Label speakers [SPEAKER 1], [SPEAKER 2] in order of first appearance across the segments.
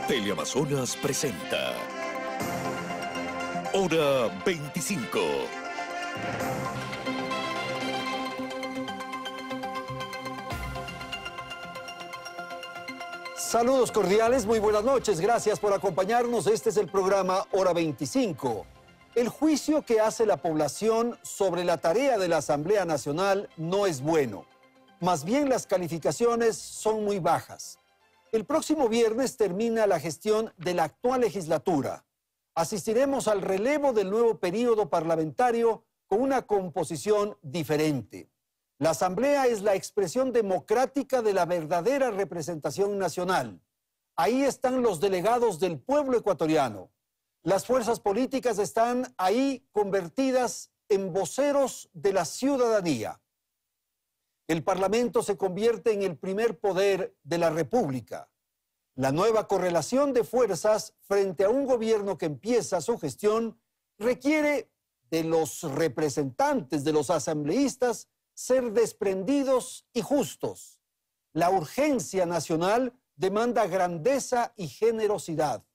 [SPEAKER 1] Teleamazonas presenta Hora 25.
[SPEAKER 2] Saludos cordiales, muy buenas noches. Gracias por acompañarnos. Este es el programa Hora 25. El juicio que hace la población sobre la tarea de la Asamblea Nacional no es bueno. Más bien las calificaciones son muy bajas. El próximo viernes termina la gestión de la actual legislatura. Asistiremos al relevo del nuevo período parlamentario con una composición diferente. La Asamblea es la expresión democrática de la verdadera representación nacional. Ahí están los delegados del pueblo ecuatoriano. Las fuerzas políticas están ahí convertidas en voceros de la ciudadanía. El Parlamento se convierte en el primer poder de la República. La nueva correlación de fuerzas frente a un gobierno que empieza su gestión requiere de los representantes, de los asambleístas, ser desprendidos y justos. La urgencia nacional demanda grandeza y generosidad.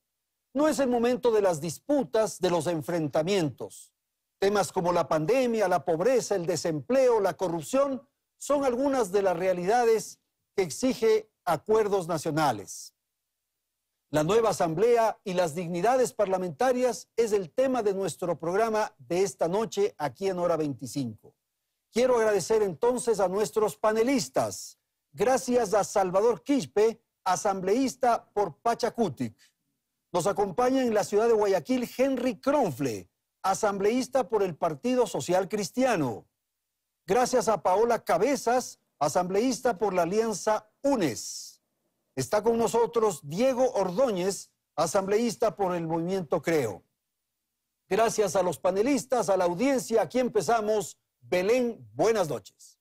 [SPEAKER 2] No es el momento de las disputas, de los enfrentamientos. Temas como la pandemia, la pobreza, el desempleo, la corrupción son algunas de las realidades que exige acuerdos nacionales. La nueva Asamblea y las dignidades parlamentarias es el tema de nuestro programa de esta noche aquí en Hora 25. Quiero agradecer entonces a nuestros panelistas. Gracias a Salvador Quispe, asambleísta por Pachacutic. Nos acompaña en la ciudad de Guayaquil Henry Kronfle, asambleísta por el Partido Social Cristiano. Gracias a Paola Cabezas, asambleísta por la Alianza UNES. Está con nosotros Diego Ordóñez, asambleísta por el Movimiento Creo. Gracias a los panelistas, a la audiencia. Aquí empezamos. Belén, buenas noches.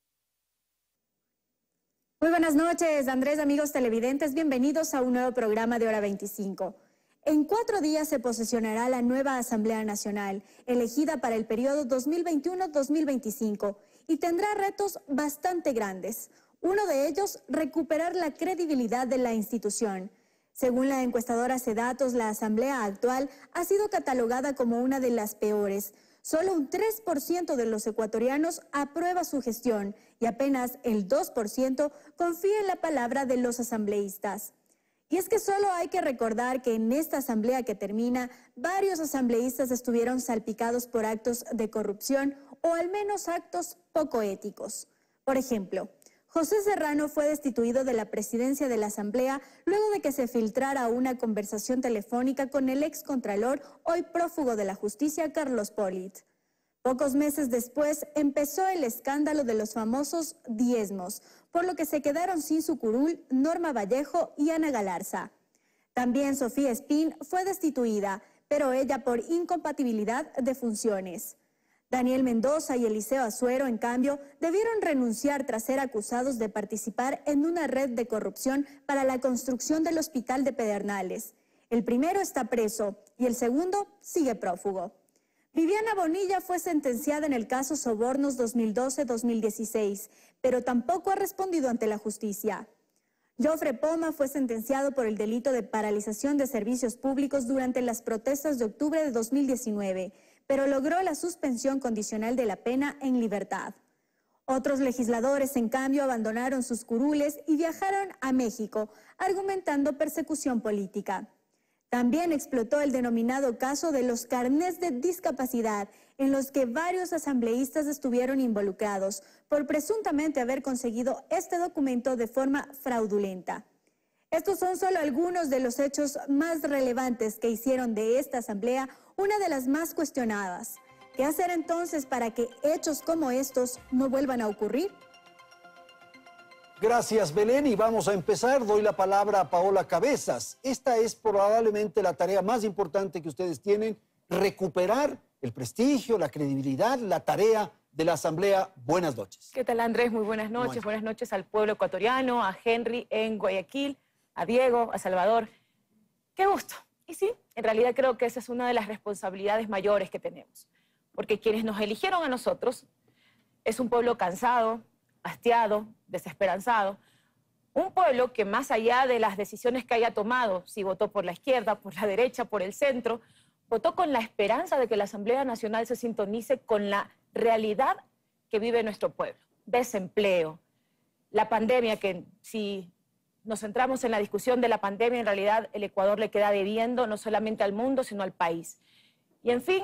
[SPEAKER 3] Muy buenas noches, Andrés, amigos televidentes. Bienvenidos a un nuevo programa de Hora 25. En 4 días se posesionará la nueva Asamblea Nacional, elegida para el periodo 2021-2025, y tendrá retos bastante grandes. Uno de ellos, recuperar la credibilidad de la institución. Según la encuestadora Cedatos, la Asamblea actual ha sido catalogada como una de las peores. Solo un 3% de los ecuatorianos aprueba su gestión y apenas el 2% confía en la palabra de los asambleístas. Y es que solo hay que recordar que en esta asamblea que termina, varios asambleístas estuvieron salpicados por actos de corrupción o al menos actos poco éticos. Por ejemplo, José Serrano fue destituido de la presidencia de la asamblea luego de que se filtrara una conversación telefónica con el excontralor, hoy prófugo de la justicia, Carlos Polit. Pocos meses después empezó el escándalo de los famosos diezmos, por lo que se quedaron sin su curul Norma Vallejo y Ana Galarza. También Sofía Espín fue destituida, pero ella por incompatibilidad de funciones. Daniel Mendoza y Eliseo Azuero, en cambio, debieron renunciar tras ser acusados de participar en una red de corrupción para la construcción del hospital de Pedernales. El primero está preso y el segundo sigue prófugo. Viviana Bonilla fue sentenciada en el caso Sobornos 2012-2016, pero tampoco ha respondido ante la justicia. Jofre Poma fue sentenciado por el delito de paralización de servicios públicos durante las protestas de octubre de 2019, pero logró la suspensión condicional de la pena en libertad. Otros legisladores, en cambio, abandonaron sus curules y viajaron a México, argumentando persecución política. También explotó el denominado caso de los carnés de discapacidad, en los que varios asambleístas estuvieron involucrados por presuntamente haber conseguido este documento de forma fraudulenta. Estos son solo algunos de los hechos más relevantes que hicieron de esta asamblea una de las más cuestionadas. ¿Qué hacer entonces para que hechos como estos no vuelvan a ocurrir?
[SPEAKER 2] Gracias, Belén, y vamos a empezar. Doy la palabra a Paola Cabezas. Esta es probablemente la tarea más importante que ustedes tienen, recuperar el prestigio, la credibilidad, la tarea de la Asamblea. Buenas noches.
[SPEAKER 4] ¿Qué tal, Andrés? Muy buenas noches. Buenas noches al pueblo ecuatoriano, a Henry en Guayaquil, a Diego, a Salvador. ¡Qué gusto! Y sí, en realidad creo que esa es una de las responsabilidades mayores que tenemos, porque quienes nos eligieron a nosotros es un pueblo cansado, hastiado, desesperanzado, Un pueblo que más allá de las decisiones que haya tomado, si votó por la izquierda, por la derecha, por el centro, votó con la esperanza de que la Asamblea Nacional se sintonice con la realidad que vive nuestro pueblo. Desempleo, la pandemia, que si nos centramos en la discusión de la pandemia, en realidad el Ecuador le queda debiendo no solamente al mundo, sino al país. Y en fin,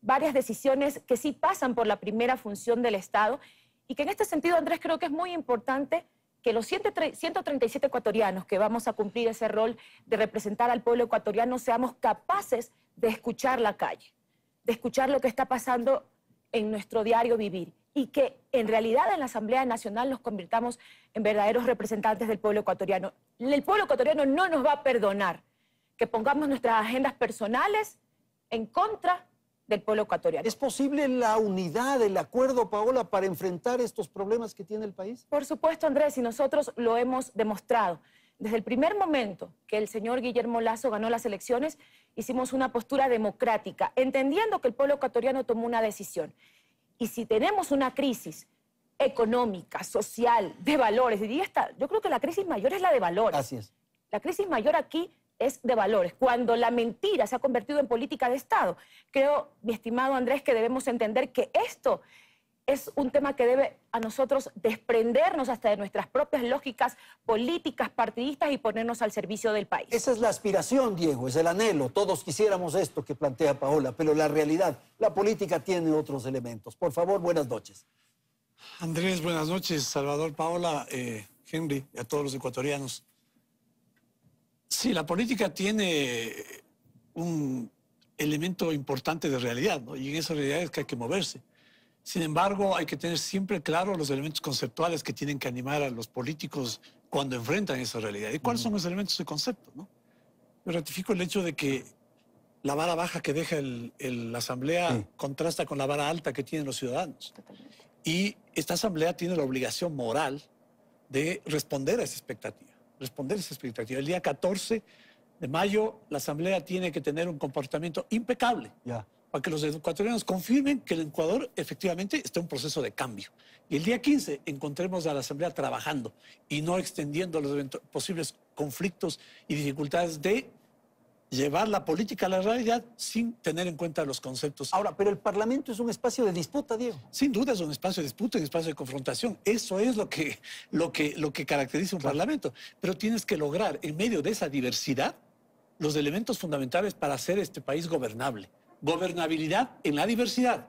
[SPEAKER 4] varias decisiones que sí pasan por la primera función del Estado y que en este sentido, Andrés, creo que es muy importante que los 137 ecuatorianos que vamos a cumplir ese rol de representar al pueblo ecuatoriano seamos capaces de escuchar la calle, de escuchar lo que está pasando en nuestro diario vivir y que en realidad en la Asamblea Nacional nos convirtamos en verdaderos representantes del pueblo ecuatoriano. El pueblo ecuatoriano no nos va a perdonar que pongamos nuestras agendas personales en contra del pueblo ecuatoriano.
[SPEAKER 2] ¿Es posible la unidad, el acuerdo, Paola, para enfrentar estos problemas que tiene el país?
[SPEAKER 4] Por supuesto, Andrés, y nosotros lo hemos demostrado. Desde el primer momento que el señor Guillermo Lasso ganó las elecciones, hicimos una postura democrática, entendiendo que el pueblo ecuatoriano tomó una decisión. Y si tenemos una crisis económica, social, de valores, yo creo que la crisis mayor es la de valores.
[SPEAKER 2] Así es.
[SPEAKER 4] La crisis mayor aquí es de valores. Cuando la mentira se ha convertido en política de Estado, creo, mi estimado Andrés, que debemos entender que esto es un tema que debe a nosotros desprendernos hasta de nuestras propias lógicas políticas, partidistas y ponernos al servicio del país.
[SPEAKER 2] Esa es la aspiración, Diego, es el anhelo. Todos quisiéramos esto que plantea Paola, pero la realidad, la política tiene otros elementos. Por favor, buenas noches.
[SPEAKER 5] Andrés, buenas noches. Salvador, Paola, Henry y a todos los ecuatorianos. Sí, la política tiene un elemento importante de realidad, ¿no? Y en esa realidad es que hay que moverse. Sin embargo, hay que tener siempre claro los elementos conceptuales que tienen que animar a los políticos cuando enfrentan esa realidad. ¿Y cuáles son los elementos de concepto, no? Yo ratifico el hecho de que la vara baja que deja la Asamblea contrasta con la vara alta que tienen los ciudadanos.
[SPEAKER 4] Totalmente.
[SPEAKER 5] Y esta Asamblea tiene la obligación moral de responder a esa expectativa. El día 14 de mayo, la Asamblea tiene que tener un comportamiento impecable para que los ecuatorianos confirmen que el Ecuador efectivamente está en un proceso de cambio. Y el día 15 encontremos a la Asamblea trabajando y no extendiendo los posibles conflictos y dificultades de llevar la política a la realidad sin tener en cuenta los conceptos.
[SPEAKER 2] Ahora, pero el Parlamento es un espacio de disputa, Diego.
[SPEAKER 5] Sin duda es un espacio de disputa, un espacio de confrontación. Eso es lo que caracteriza un Parlamento. Pero tienes que lograr, en medio de esa diversidad, los elementos fundamentales para hacer este país gobernable. Gobernabilidad en la diversidad.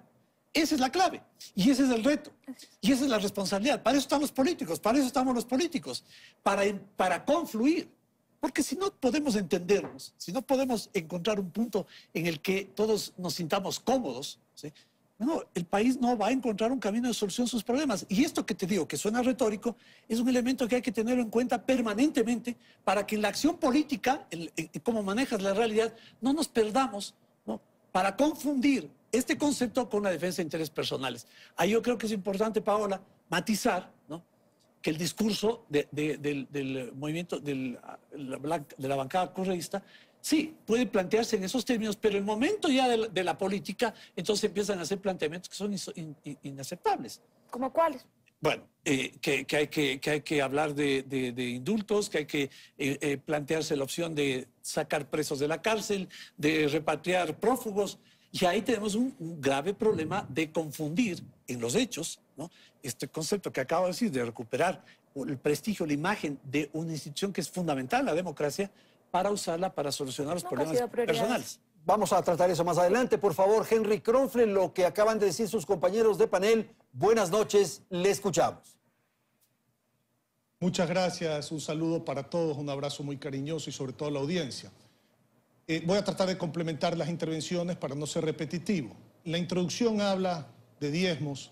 [SPEAKER 5] Esa es la clave. Y ese es el reto. Y esa es la responsabilidad. Para eso están los políticos, para eso estamos los políticos. Para confluir. Porque si no podemos entendernos, si no podemos encontrar un punto en el que todos nos sintamos cómodos, ¿sí? No, el país no va a encontrar un camino de solución a sus problemas. Y esto que te digo, que suena retórico, es un elemento que hay que tenerlo en cuenta permanentemente para que en la acción política, en cómo manejas la realidad, no nos perdamos, ¿no? Para confundir este concepto con la defensa de intereses personales. Ahí yo creo que es importante, Paola, matizar, ¿no?, que el discurso del movimiento, de la bancada correísta, sí, puede plantearse en esos términos, pero en el momento ya de la política, entonces empiezan a hacer planteamientos que son inaceptables.
[SPEAKER 4] ¿Cómo cuáles?
[SPEAKER 5] Bueno, que hay que hablar de indultos, que hay que plantearse la opción de sacar presos de la cárcel, de repatriar prófugos. Y ahí tenemos un grave problema de confundir en los hechos, ¿no?, este concepto que acabo de decir, de recuperar el prestigio, la imagen de una institución que es fundamental, la democracia, para usarla para solucionar los problemas personales.
[SPEAKER 2] Vamos a tratar eso más adelante. Por favor, Henry Kronfle, lo que acaban de decir sus compañeros de panel. Buenas noches, le escuchamos.
[SPEAKER 6] Muchas gracias, un saludo para todos, un abrazo muy cariñoso y sobre todo a la audiencia. Voy a tratar de complementar las intervenciones para no ser repetitivo. La introducción habla de diezmos,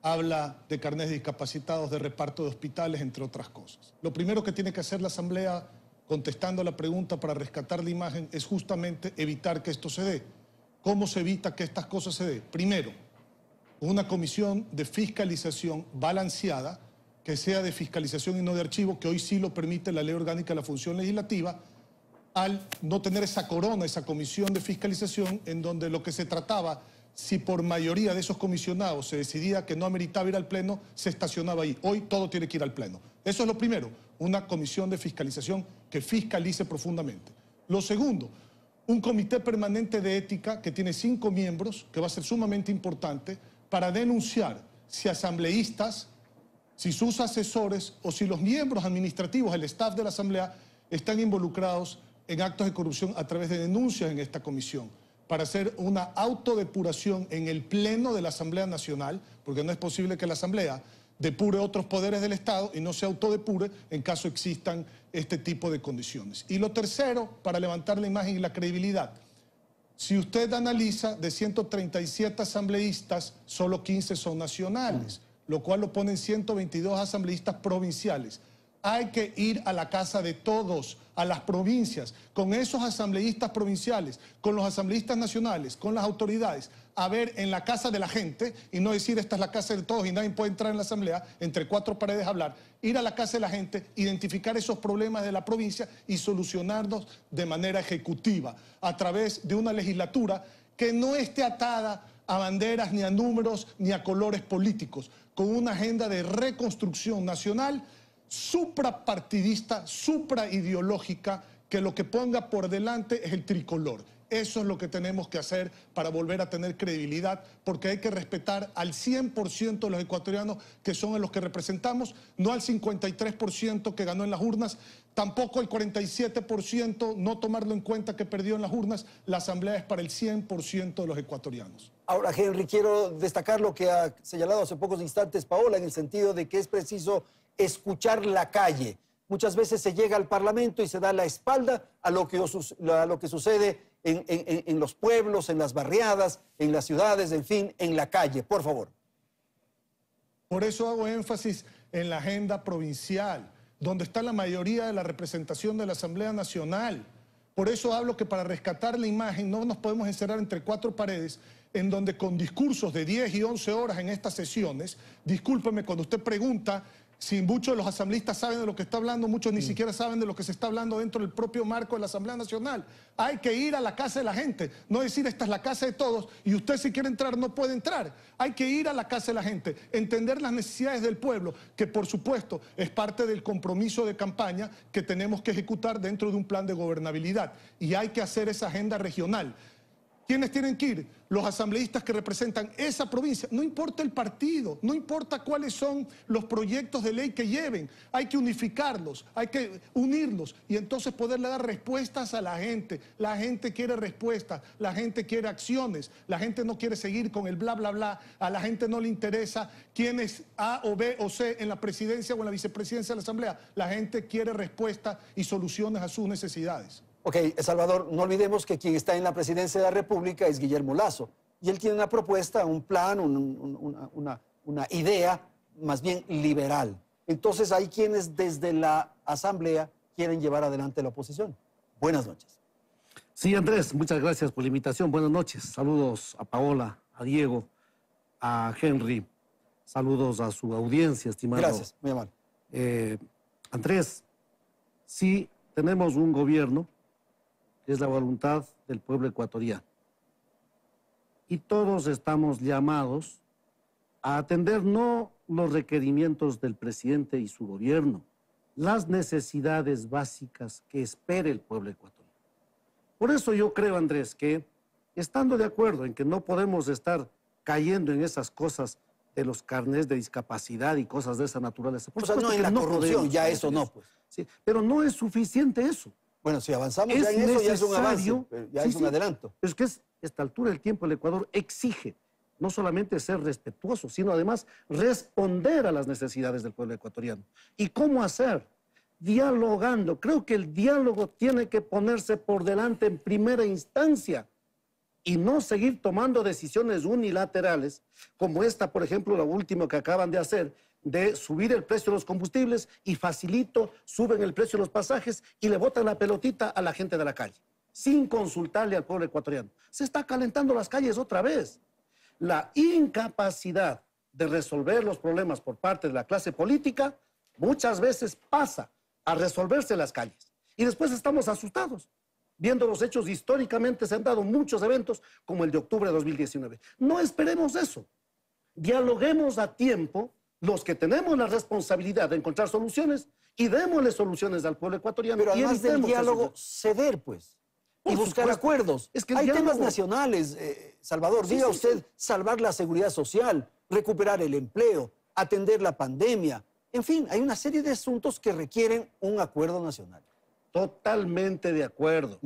[SPEAKER 6] habla de carnés de discapacitados, de reparto de hospitales, entre otras cosas. Lo primero que tiene que hacer la Asamblea, contestando la pregunta para rescatar la imagen, es justamente evitar que esto se dé. ¿Cómo se evita que estas cosas se den? Primero, una comisión de fiscalización balanceada, que sea de fiscalización y no de archivo, que hoy sí lo permite la Ley Orgánica de la Función Legislativa, al no tener esa corona, esa comisión de fiscalización, en donde lo que se trataba, si por mayoría de esos comisionados se decidía que no ameritaba ir al Pleno, se estacionaba ahí. Hoy todo tiene que ir al Pleno. Eso es lo primero, una comisión de fiscalización que fiscalice profundamente. Lo segundo, un comité permanente de ética que tiene 5 miembros, que va a ser sumamente importante, para denunciar si asambleístas, si sus asesores o si los miembros administrativos, el staff de la Asamblea, están involucrados en actos de corrupción a través de denuncias en esta comisión, para hacer una autodepuración en el Pleno de la Asamblea Nacional, porque no es posible que la Asamblea depure otros poderes del Estado y no se autodepure en caso existan este tipo de condiciones. Y lo tercero, para levantar la imagen y la credibilidad, si usted analiza, de 137 asambleístas, solo 15 son nacionales, lo cual lo ponen 122 asambleístas provinciales. Hay que ir a la casa de todos, a las provincias, con esos asambleístas provinciales, con los asambleístas nacionales, con las autoridades, a ver en la casa de la gente, y no decir esta es la casa de todos y nadie puede entrar en la asamblea, entre 4 paredes hablar, ir a la casa de la gente, identificar esos problemas de la provincia y solucionarlos de manera ejecutiva, a través de una legislatura que no esté atada a banderas, ni a números, ni a colores políticos, con una agenda de reconstrucción nacional suprapartidista, supraideológica, que lo que ponga por delante es el tricolor. Eso es lo que tenemos que hacer para volver a tener credibilidad, porque hay que respetar al 100% de los ecuatorianos que son a los que representamos, no al 53% que ganó en las urnas, tampoco el 47%, no tomarlo en cuenta que perdió en las urnas. La Asamblea es para el 100% de los ecuatorianos.
[SPEAKER 2] Ahora, Henry, quiero destacar lo que ha señalado hace pocos instantes Paola, en el sentido de que es preciso escuchar la calle. Muchas veces se llega al Parlamento y se da la espalda a lo que sucede en los pueblos, en las barriadas, en las ciudades, en fin, en la calle. Por favor.
[SPEAKER 6] Por eso hago énfasis en la agenda provincial, donde está la mayoría de la representación de la Asamblea Nacional. Por eso hablo que para rescatar la imagen no nos podemos encerrar entre 4 paredes, en donde con discursos de 10 y 11 horas en estas sesiones, discúlpeme, cuando usted pregunta si muchos de los asambleístas saben de lo que está hablando, muchos ni siquiera saben de lo que se está hablando dentro del propio marco de la Asamblea Nacional. Hay que ir a la casa de la gente, no decir esta es la casa de todos y usted si quiere entrar no puede entrar. Hay que ir a la casa de la gente, entender las necesidades del pueblo, que por supuesto es parte del compromiso de campaña que tenemos que ejecutar dentro de un plan de gobernabilidad. Y hay que hacer esa agenda regional. ¿Quiénes tienen que ir? Los asambleístas que representan esa provincia. No importa el partido, no importa cuáles son los proyectos de ley que lleven. Hay que unificarlos, hay que unirlos y entonces poderle dar respuestas a la gente. La gente quiere respuestas, la gente quiere acciones, la gente no quiere seguir con el bla, bla, bla. A la gente no le interesa quién es A o B o C en la presidencia o en la vicepresidencia de la Asamblea. La gente quiere respuestas y soluciones a sus necesidades.
[SPEAKER 2] Ok, Salvador, no olvidemos que quien está en la presidencia de la República es Guillermo Lasso. Y él tiene una propuesta, un plan, una idea más bien liberal. Entonces hay quienes desde la Asamblea quieren llevar adelante la oposición. Buenas noches.
[SPEAKER 7] Sí, Andrés, muchas gracias por la invitación. Buenas noches. Saludos a Paola, a Diego, a Henry. Saludos a su audiencia, estimado.
[SPEAKER 2] Gracias, muy amable.
[SPEAKER 7] Andrés, sí tenemos un gobierno que es la voluntad del pueblo ecuatoriano. Y todos estamos llamados a atender no los requerimientos del presidente y su gobierno, las necesidades básicas que espera el pueblo ecuatoriano. Por eso yo creo, Andrés, que estando de acuerdo en que no podemos estar cayendo en esas cosas de los carnés de discapacidad y cosas de esa naturaleza.
[SPEAKER 2] O sea, no en la corrupción, ya eso no, pues.
[SPEAKER 7] Sí, pero no es suficiente eso.
[SPEAKER 2] Bueno, si avanzamos ya en eso, ya es un avance, ya es un adelanto.
[SPEAKER 7] Pero es que a esta altura del tiempo el Ecuador exige no solamente ser respetuoso, sino además responder a las necesidades del pueblo ecuatoriano. ¿Y cómo hacer? Dialogando. Creo que el diálogo tiene que ponerse por delante en primera instancia y no seguir tomando decisiones unilaterales, como esta, por ejemplo, la última que acaban de hacer, de subir el precio de los combustibles y facilito suben el precio de los pasajes y le botan la pelotita a la gente de la calle, sin consultarle al pueblo ecuatoriano. Se está calentando las calles otra vez. La incapacidad de resolver los problemas por parte de la clase política muchas veces pasa a resolverse las calles. Y después estamos asustados, viendo los hechos. Históricamente se han dado muchos eventos como el de octubre de 2019. No esperemos eso. Dialoguemos a tiempo los que tenemos la responsabilidad de encontrar soluciones y démosle soluciones al pueblo ecuatoriano.
[SPEAKER 2] Pero
[SPEAKER 7] y
[SPEAKER 2] además del
[SPEAKER 7] evitemos
[SPEAKER 2] diálogo,
[SPEAKER 7] esos-
[SPEAKER 2] ceder, pues.
[SPEAKER 7] Por
[SPEAKER 2] Y buscar
[SPEAKER 7] supuesto.
[SPEAKER 2] acuerdos.
[SPEAKER 7] Es que el
[SPEAKER 2] hay
[SPEAKER 7] diálogo-
[SPEAKER 2] temas nacionales, Salvador.
[SPEAKER 7] Sí,
[SPEAKER 2] Diga
[SPEAKER 7] sí,
[SPEAKER 2] usted,
[SPEAKER 7] sí.
[SPEAKER 2] salvar la seguridad social, recuperar el empleo, atender la pandemia. En fin, hay una serie de asuntos que requieren un acuerdo nacional.
[SPEAKER 7] Totalmente de acuerdo.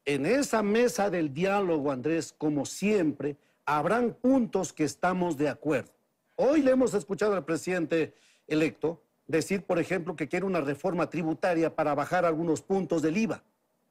[SPEAKER 7] En esa mesa del diálogo, Andrés, como siempre, habrán puntos que estamos de acuerdo. Hoy le hemos escuchado al presidente electo decir, por ejemplo, que quiere una reforma tributaria para bajar algunos puntos del IVA.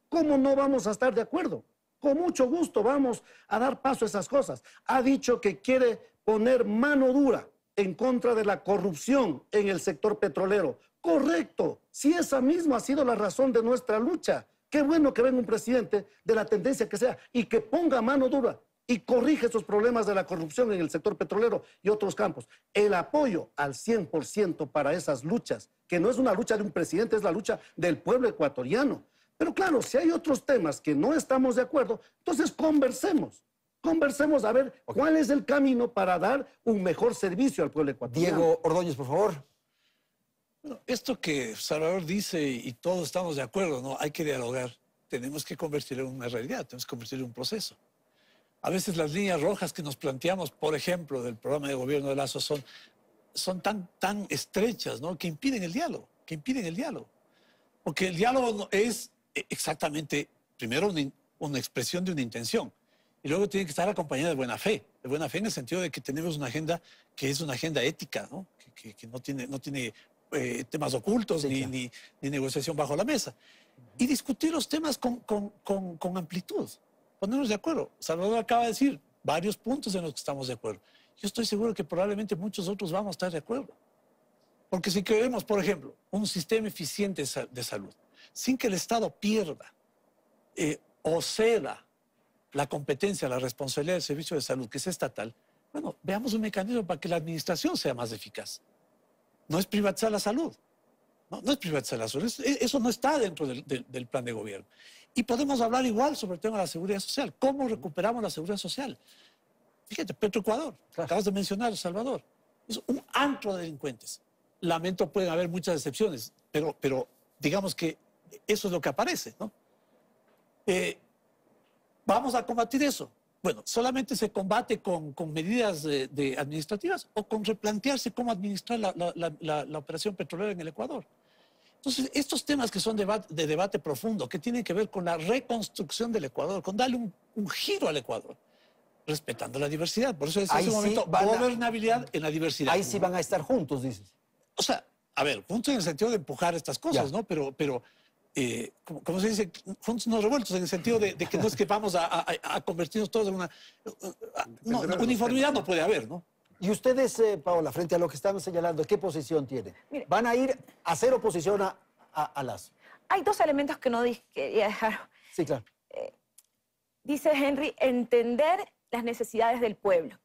[SPEAKER 7] ¿Cómo no vamos a estar de acuerdo? Con mucho gusto vamos a dar paso a esas cosas. Ha dicho que quiere poner mano dura en contra de la corrupción en el sector petrolero. Correcto, si esa misma ha sido la razón de nuestra lucha. Qué bueno que venga un presidente de la tendencia que sea y que ponga mano dura y corrige esos problemas de la corrupción en el sector petrolero y otros campos. El apoyo al 100% para esas luchas, que no es una lucha de un presidente, es la lucha del pueblo ecuatoriano. Pero claro, si hay otros temas que no estamos de acuerdo, entonces conversemos. Conversemos a ver cuál es el camino para dar un mejor servicio al pueblo ecuatoriano.
[SPEAKER 2] Diego Ordóñez, por favor.
[SPEAKER 5] Bueno, esto que Salvador dice y todos estamos de acuerdo, ¿no? Hay que dialogar. Tenemos que convertirlo en una realidad, tenemos que convertirlo en un proceso. A veces las líneas rojas que nos planteamos, por ejemplo, del programa de gobierno de Lazo son tan estrechas, ¿no? Que impiden el diálogo, Porque el diálogo no es exactamente, primero, una expresión de una intención. Y luego tiene que estar acompañada de buena fe en el sentido de que tenemos una agenda que es una agenda ética, ¿no? Que no tiene temas ocultos,
[SPEAKER 2] Sí,
[SPEAKER 5] ni,
[SPEAKER 2] claro.
[SPEAKER 5] ni negociación bajo la mesa. Y discutir los temas con amplitud, ponernos de acuerdo. Salvador acaba de decir varios puntos en los que estamos de acuerdo. Yo estoy seguro que probablemente muchos otros vamos a estar de acuerdo. Porque si queremos, por ejemplo, un sistema eficiente de salud, sin que el Estado pierda o ceda la competencia, la responsabilidad del servicio de salud, que es estatal, bueno, veamos un mecanismo para que la administración sea más eficaz. No es privatizar la salud. No es privatizar la salud. Eso no está dentro del plan de gobierno. Y podemos hablar igual sobre el tema de la seguridad social. ¿Cómo recuperamos la seguridad social? Fíjate, Petroecuador, acabas de mencionar, Salvador, es un antro de delincuentes. Lamento, pueden haber muchas excepciones, pero digamos que eso es lo que aparece, ¿no? ¿Vamos a combatir eso? Bueno, ¿solamente se combate con medidas administrativas o con replantearse cómo administrar la operación petrolera en el Ecuador? Entonces, estos temas que son de debate profundo, que tienen que ver con la reconstrucción del Ecuador, con darle un giro al Ecuador, respetando la diversidad. Por eso decía
[SPEAKER 2] Ahí
[SPEAKER 5] hace un
[SPEAKER 2] sí
[SPEAKER 5] momento,
[SPEAKER 2] van a-
[SPEAKER 5] gobernabilidad en la diversidad.
[SPEAKER 2] Ahí sí van a estar juntos, dices.
[SPEAKER 5] O sea, a ver, juntos en el sentido de empujar estas cosas,
[SPEAKER 2] Ya.
[SPEAKER 5] ¿no? Pero como se dice, juntos no revueltos, en el sentido de que no es que vamos a convertirnos todos en una... No, uniformidad no puede haber, ¿no?
[SPEAKER 2] Y ustedes, Paola, frente a lo que están señalando, ¿qué posición tienen?
[SPEAKER 4] Mire.
[SPEAKER 2] ¿Van a ir a hacer oposición a Lazo?
[SPEAKER 4] Hay dos elementos que no quería dejar.
[SPEAKER 2] Sí, claro.
[SPEAKER 4] Dice Henry, entender las necesidades del pueblo.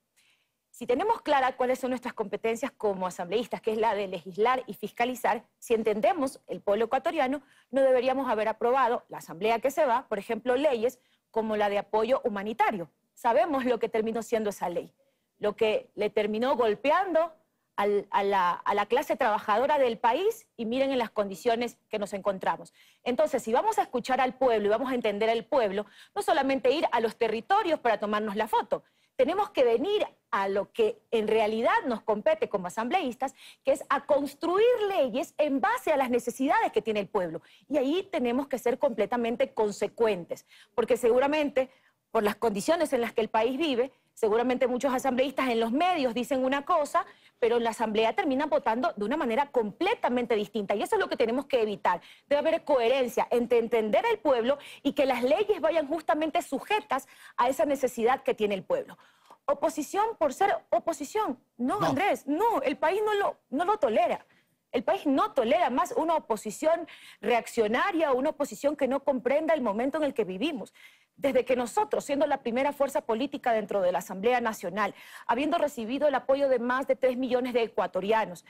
[SPEAKER 4] Si tenemos clara cuáles son nuestras competencias como asambleístas, que es la de legislar y fiscalizar, si entendemos el pueblo ecuatoriano, no deberíamos haber aprobado la asamblea que se va, por ejemplo, leyes como la de apoyo humanitario. Sabemos lo que terminó siendo esa ley, lo que le terminó golpeando a la clase trabajadora del país y miren en las condiciones que nos encontramos. Entonces, si vamos a escuchar al pueblo y vamos a entender al pueblo, no solamente ir a los territorios para tomarnos la foto, tenemos que venir a lo que en realidad nos compete como asambleístas, que es a construir leyes en base a las necesidades que tiene el pueblo. Y ahí tenemos que ser completamente consecuentes, porque seguramente, por las condiciones en las que el país vive, seguramente muchos asambleístas en los medios dicen una cosa, pero en la asamblea terminan votando de una manera completamente distinta. Y eso es lo que tenemos que evitar. Debe haber coherencia entre entender el pueblo y que las leyes vayan justamente sujetas a esa necesidad que tiene el pueblo. Oposición por ser oposición. No, Andrés, no, el país no lo tolera. El país no tolera más una oposición reaccionaria o una oposición que no comprenda el momento en el que vivimos. Desde que nosotros, siendo la primera fuerza política dentro de la Asamblea Nacional, habiendo recibido el apoyo de más de 3 millones de ecuatorianos,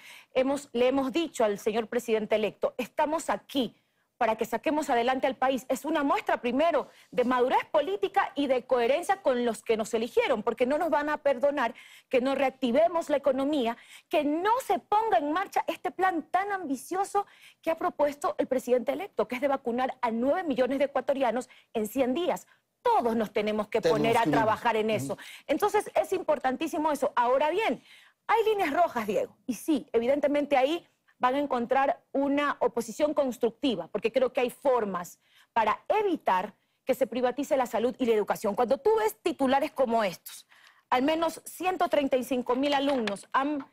[SPEAKER 4] le hemos dicho al señor presidente electo, estamos aquí para que saquemos adelante al país. Es una muestra, primero, de madurez política y de coherencia con los que nos eligieron, porque no nos van a perdonar que no reactivemos la economía, que no se ponga en marcha este plan tan ambicioso que ha propuesto el presidente electo, que es de vacunar a 9 millones de ecuatorianos en 100 días. Todos nos tenemos que poner a trabajar en eso. Entonces, es importantísimo eso. Ahora bien, hay líneas rojas, Diego, y sí, evidentemente ahí van a encontrar una oposición constructiva, porque creo que hay formas para evitar que se privatice la salud y la educación. Cuando tú ves titulares como estos, al menos 135.000 alumnos han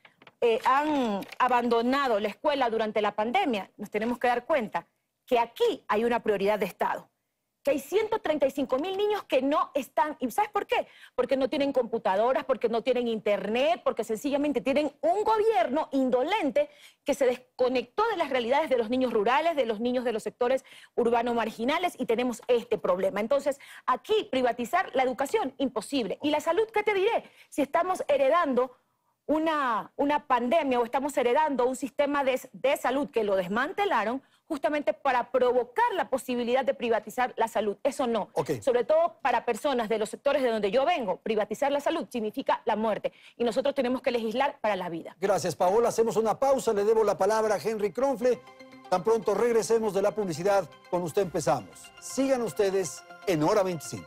[SPEAKER 4] abandonado la escuela durante la pandemia, nos tenemos que dar cuenta que aquí hay una prioridad de Estado, que hay 135.000 niños que no están. ¿Y sabes por qué? Porque no tienen computadoras, porque no tienen internet, porque sencillamente tienen un gobierno indolente que se desconectó de las realidades de los niños rurales, de los niños de los sectores urbanos marginales, y tenemos este problema. Entonces, aquí privatizar la educación, imposible. Y la salud, ¿qué te diré? Si estamos heredando una pandemia o estamos heredando un sistema de salud que lo desmantelaron justamente para provocar la posibilidad de privatizar la salud. Eso no. Sobre todo para personas de los sectores de donde yo vengo, privatizar la salud significa la muerte. Y nosotros tenemos que legislar para la vida.
[SPEAKER 2] Gracias, Paola. Hacemos una pausa. Le debo la palabra a Henry Kronfle. Tan pronto regresemos de la publicidad, con usted empezamos. Sigan ustedes en Hora 25.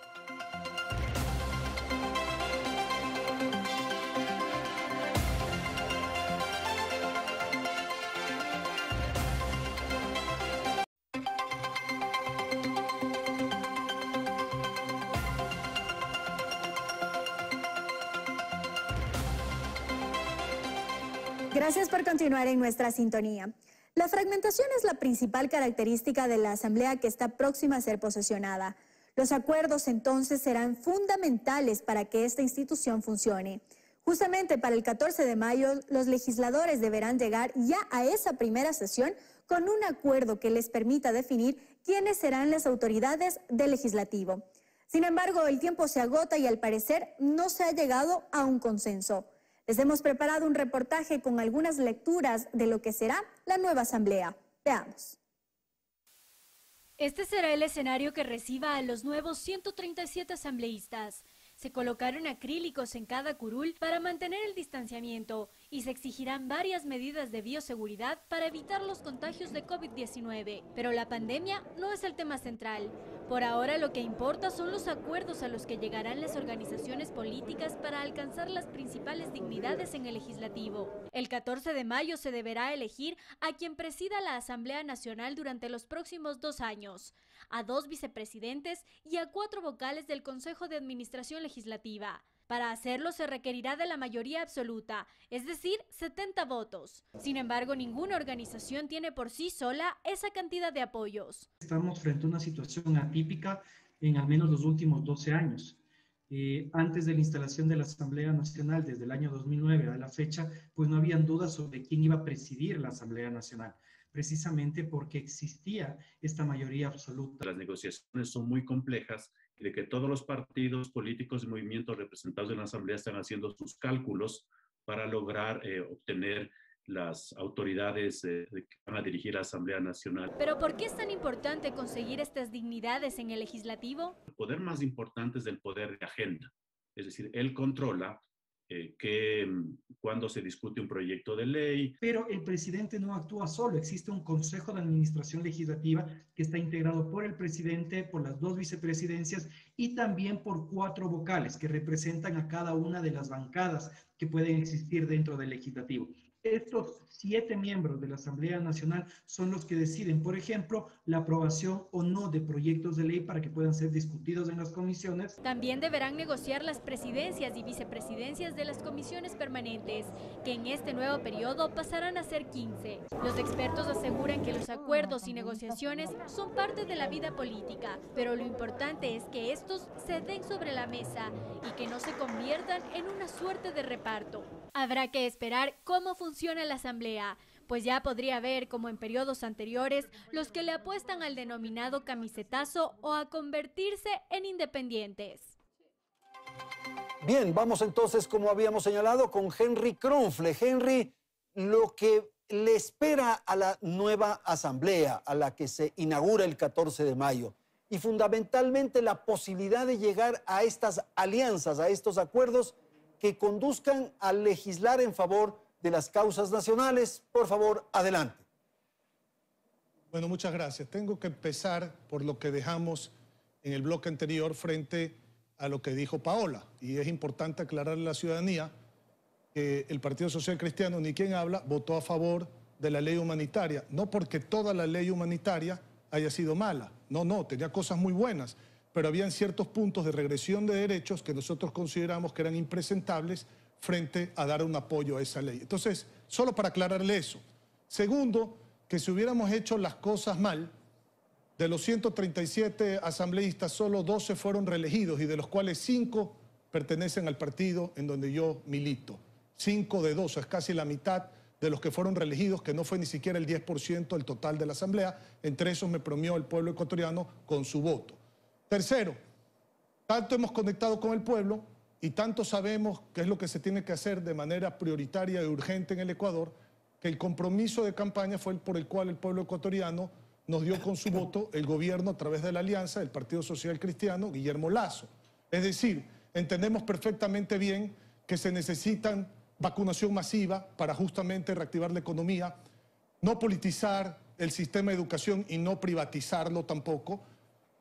[SPEAKER 3] Gracias por continuar en nuestra sintonía. La fragmentación es la principal característica de la Asamblea que está próxima a ser posesionada. Los acuerdos entonces serán fundamentales para que esta institución funcione. Justamente para el 14 de mayo, los legisladores deberán llegar ya a esa primera sesión con un acuerdo que les permita definir quiénes serán las autoridades del legislativo. Sin embargo, el tiempo se agota y al parecer no se ha llegado a un consenso. Les hemos preparado un reportaje con algunas lecturas de lo que será la nueva asamblea. Veamos.
[SPEAKER 8] Este será el escenario que reciba a los nuevos 137 asambleístas. Se colocaron acrílicos en cada curul para mantener el distanciamiento y se exigirán varias medidas de bioseguridad para evitar los contagios de COVID-19. Pero la pandemia no es el tema central. Por ahora lo que importa son los acuerdos a los que llegarán las organizaciones políticas para alcanzar las principales dignidades en el legislativo. El 14 de mayo se deberá elegir a quien presida la Asamblea Nacional durante los próximos 2 años, a 2 vicepresidentes y a 4 vocales del Consejo de Administración Legislativa. Para hacerlo se requerirá de la mayoría absoluta, es decir, 70 votos. Sin embargo, ninguna organización tiene por sí sola esa cantidad de apoyos.
[SPEAKER 9] Estamos frente a una situación atípica en al menos los últimos 12 años. Antes de la instalación de la Asamblea Nacional, desde el año 2009 a la fecha, pues no habían dudas sobre quién iba a presidir la Asamblea Nacional, precisamente porque existía esta mayoría absoluta.
[SPEAKER 10] Las negociaciones son muy complejas, de que todos los partidos políticos y movimientos representados en la Asamblea están haciendo sus cálculos para lograr obtener las autoridades que van a dirigir la Asamblea Nacional.
[SPEAKER 8] ¿Pero por qué es tan importante conseguir estas dignidades en el legislativo?
[SPEAKER 10] El poder más importante es el poder de agenda, es decir, él controla que cuando se discute un proyecto de ley.
[SPEAKER 9] Pero el presidente no actúa solo, existe un Consejo de Administración Legislativa que está integrado por el presidente, por las 2 vicepresidencias y también por 4 vocales que representan a cada una de las bancadas que pueden existir dentro del legislativo. Estos 7 miembros de la Asamblea Nacional son los que deciden, por ejemplo, la aprobación o no de proyectos de ley para que puedan ser discutidos en las comisiones.
[SPEAKER 8] También deberán negociar las presidencias y vicepresidencias de las comisiones permanentes, que en este nuevo periodo pasarán a ser 15. Los expertos aseguran que los acuerdos y negociaciones son parte de la vida política, pero lo importante es que estos se den sobre la mesa y que no se conviertan en una suerte de reparto. Habrá que esperar cómo funciona la Asamblea, pues ya podría haber, como en periodos anteriores, los que le apuestan al denominado camisetazo o a convertirse en independientes.
[SPEAKER 2] Bien, vamos entonces, como habíamos señalado, con Henry Kronfle. Henry, lo que le espera a la nueva asamblea, a la que se inaugura el 14 de mayo? Y fundamentalmente la posibilidad de llegar a estas alianzas, a estos acuerdos que conduzcan a legislar en favor de las causas nacionales. Por favor, adelante.
[SPEAKER 6] Bueno, muchas gracias. Tengo que empezar por lo que dejamos en el bloque anterior frente a lo que dijo Paola. Y es importante aclararle a la ciudadanía que el Partido Social Cristiano, ni quien habla, votó a favor de la ley humanitaria. No porque toda la ley humanitaria haya sido mala. No, tenía cosas muy buenas. Pero habían ciertos puntos de regresión de derechos que nosotros consideramos que eran impresentables frente a dar un apoyo a esa ley. Entonces, solo para aclararle eso. Segundo, que si hubiéramos hecho las cosas mal, de los 137 asambleístas, solo 12 fueron reelegidos y de los cuales 5 pertenecen al partido en donde yo milito. 5 de 12, es casi la mitad de los que fueron reelegidos, que no fue ni siquiera el 10% del total de la asamblea. Entre esos me premió el pueblo ecuatoriano con su voto. Tercero, tanto hemos conectado con el pueblo y tanto sabemos qué es lo que se tiene que hacer de manera prioritaria y urgente en el Ecuador, que el compromiso de campaña fue el por el cual el pueblo ecuatoriano nos dio con su voto el gobierno a través de la alianza del Partido Social Cristiano, Guillermo Lasso. Es decir, entendemos perfectamente bien que se necesitan vacunación masiva para justamente reactivar la economía, no politizar el sistema de educación y no privatizarlo tampoco,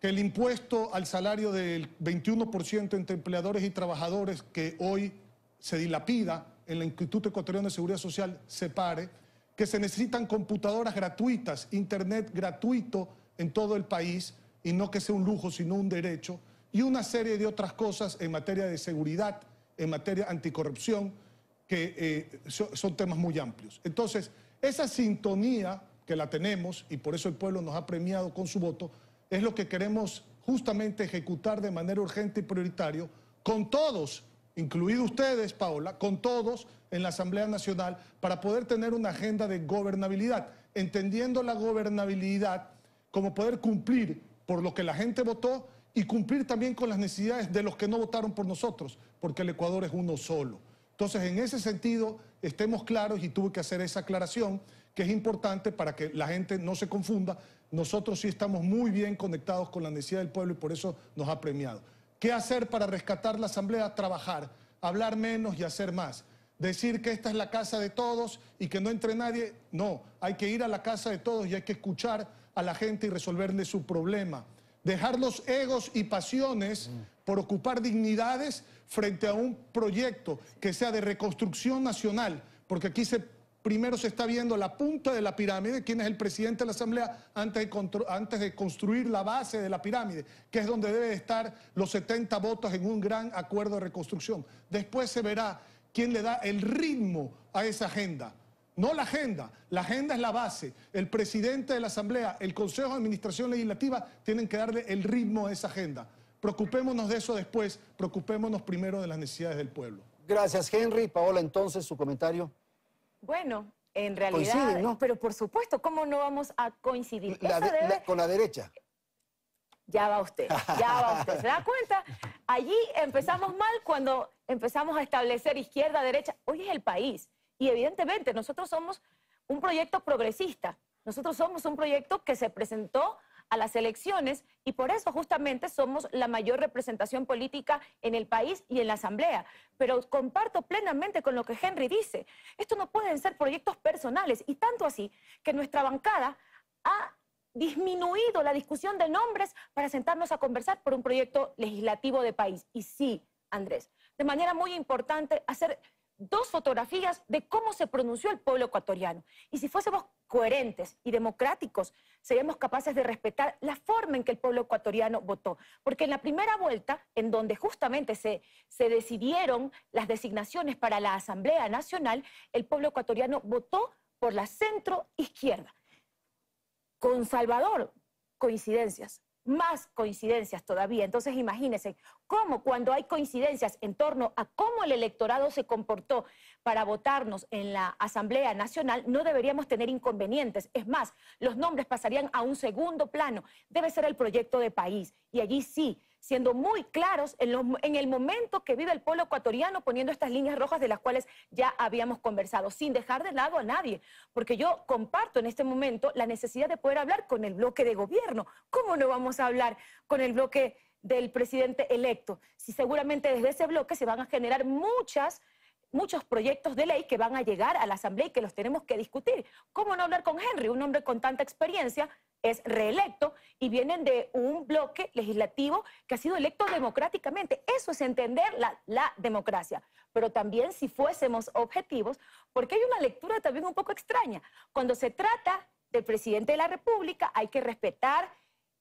[SPEAKER 6] que el impuesto al salario del 21% entre empleadores y trabajadores que hoy se dilapida en el Instituto Ecuatoriano de Seguridad Social se pare, que se necesitan computadoras gratuitas, internet gratuito en todo el país y no que sea un lujo sino un derecho, y una serie de otras cosas en materia de seguridad, en materia anticorrupción, que son temas muy amplios. Entonces, esa sintonía que la tenemos, y por eso el pueblo nos ha premiado con su voto, es lo que queremos justamente ejecutar de manera urgente y prioritaria con todos, incluido ustedes, Paola, con todos en la Asamblea Nacional, para poder tener una agenda de gobernabilidad, entendiendo la gobernabilidad como poder cumplir por lo que la gente votó y cumplir también con las necesidades de los que no votaron por nosotros, porque el Ecuador es uno solo. Entonces, en ese sentido, estemos claros, y tuve que hacer esa aclaración, que es importante para que la gente no se confunda. Nosotros sí estamos muy bien conectados con la necesidad del pueblo y por eso nos ha premiado. ¿Qué hacer para rescatar la Asamblea? Trabajar, hablar menos y hacer más. Decir que esta es la casa de todos y que no entre nadie, no. Hay que ir a la casa de todos y hay que escuchar a la gente y resolverle su problema. Dejar los egos y pasiones por ocupar dignidades frente a un proyecto que sea de reconstrucción nacional, porque aquí primero se está viendo la punta de la pirámide, quién es el presidente de la Asamblea, antes de construir la base de la pirámide, que es donde deben estar los 70 votos en un gran acuerdo de reconstrucción. Después se verá quién le da el ritmo a esa agenda. No la agenda es la base. El presidente de la Asamblea, el Consejo de Administración Legislativa tienen que darle el ritmo a esa agenda. Preocupémonos de eso después, preocupémonos primero de las necesidades del pueblo.
[SPEAKER 2] Gracias, Henry. Paola, entonces, su comentario.
[SPEAKER 4] Bueno, en realidad,
[SPEAKER 2] coinciden, ¿no?
[SPEAKER 4] Pero por supuesto, ¿cómo no vamos a coincidir?
[SPEAKER 2] Con la derecha.
[SPEAKER 4] Ya va usted, ¿se da cuenta? Allí empezamos mal cuando empezamos a establecer izquierda, derecha. Hoy es el país y evidentemente nosotros somos un proyecto progresista. Nosotros somos un proyecto que se presentó a las elecciones y por eso justamente somos la mayor representación política en el país y en la Asamblea. Pero comparto plenamente con lo que Henry dice. Esto no pueden ser proyectos personales y tanto así que nuestra bancada ha disminuido la discusión de nombres para sentarnos a conversar por un proyecto legislativo de país. Y sí, Andrés, de manera muy importante hacer 2 fotografías de cómo se pronunció el pueblo ecuatoriano. Y si fuésemos coherentes y democráticos, seríamos capaces de respetar la forma en que el pueblo ecuatoriano votó. Porque en la primera vuelta, en donde justamente se decidieron las designaciones para la Asamblea Nacional, el pueblo ecuatoriano votó por la centro-izquierda. Con Salvador, coincidencias. Más coincidencias todavía. Entonces imagínense cómo cuando hay coincidencias en torno a cómo el electorado se comportó para votarnos en la Asamblea Nacional, no deberíamos tener inconvenientes. Es más, los nombres pasarían a un segundo plano. Debe ser el proyecto de país. Y allí sí siendo muy claros en el momento que vive el pueblo ecuatoriano, poniendo estas líneas rojas de las cuales ya habíamos conversado, sin dejar de lado a nadie, porque yo comparto en este momento la necesidad de poder hablar con el bloque de gobierno. ¿Cómo no vamos a hablar con el bloque del presidente electo? Si seguramente desde ese bloque se van a generar muchos proyectos de ley que van a llegar a la Asamblea y que los tenemos que discutir. ¿Cómo no hablar con Henry, un hombre con tanta experiencia, es reelecto y vienen de un bloque legislativo que ha sido electo democráticamente? Eso es entender la democracia. Pero también si fuésemos objetivos, porque hay una lectura también un poco extraña. Cuando se trata del presidente de la República hay que respetar